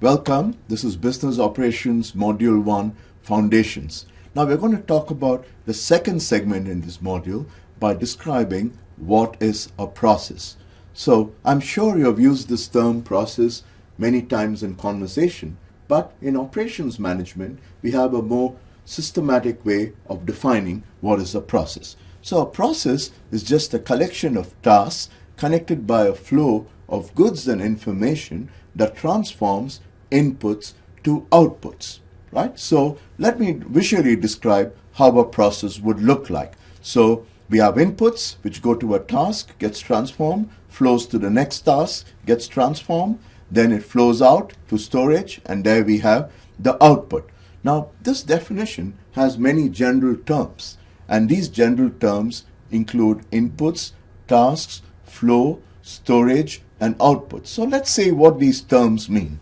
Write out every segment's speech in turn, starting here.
Welcome. This is Business Operations Module 1, Foundations. Now we're going to talk about the second segment in this module by describing what is a process. So I'm sure you have used this term process many times in conversation, but in operations management, we have a more systematic way of defining what is a process. So a process is just a collection of tasks connected by a flow of goods and information that transforms inputs to outputs, right? So let me visually describe how a process would look like. So we have inputs which go to a task, gets transformed, flows to the next task, gets transformed, then it flows out to storage, and there we have the output. Now this definition has many general terms, and these general terms include inputs, tasks, flow, storage, and output. So let's say what these terms mean.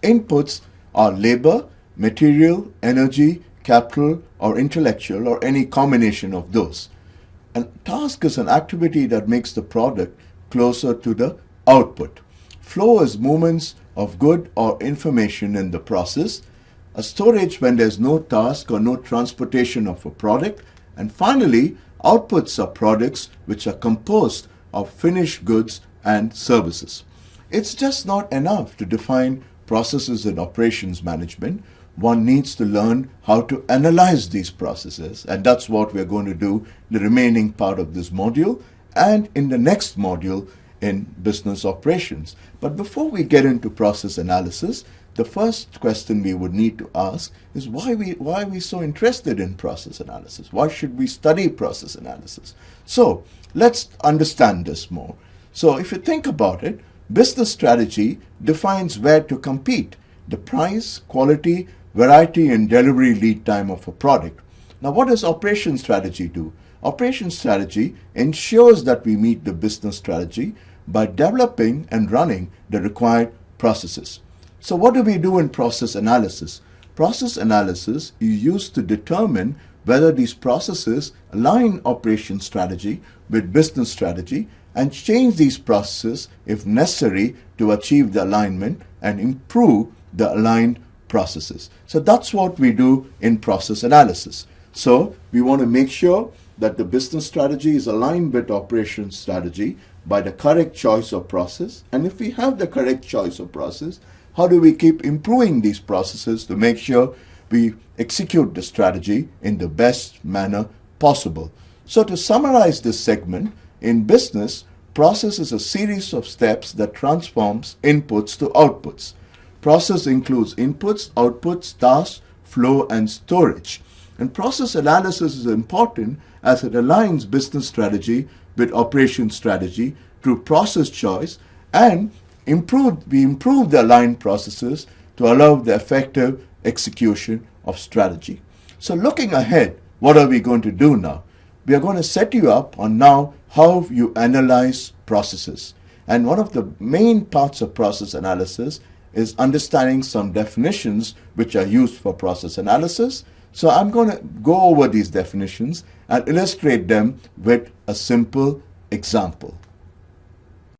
Inputs are labor, material, energy, capital, or intellectual, or any combination of those. A task is an activity that makes the product closer to the output. Flow is movements of good or information in the process. A storage when there's no task or no transportation of a product. And finally, outputs are products which are composed of finished goods and services. It's just not enough to define processes in operations management. One needs to learn how to analyze these processes, and that's what we're going to do the remaining part of this module and in the next module in business operations. But before we get into process analysis, the first question we would need to ask is why are we so interested in process analysis? Why should we study process analysis? So let's understand this more. So if you think about it, business strategy defines where to compete, the price, quality, variety, and delivery lead time of a product. Now, what does operations strategy do? Operations strategy ensures that we meet the business strategy by developing and running the required processes. So what do we do in process analysis? Process analysis is used to determine whether these processes align operations strategy with business strategy and change these processes if necessary to achieve the alignment and improve the aligned processes. So that's what we do in process analysis. So we want to make sure that the business strategy is aligned with operations strategy by the correct choice of process. And if we have the correct choice of process, how do we keep improving these processes to make sure we execute the strategy in the best manner possible? So to summarize this segment, in business, process is a series of steps that transforms inputs to outputs. Process includes inputs, outputs, tasks, flow, and storage. And process analysis is important as it aligns business strategy with operations strategy through process choice, and we improve the aligned processes to allow the effective execution of strategy. So looking ahead, what are we going to do now? We are going to set you up on now how you analyze processes. And one of the main parts of process analysis is understanding some definitions which are used for process analysis. So I'm going to go over these definitions and illustrate them with a simple example.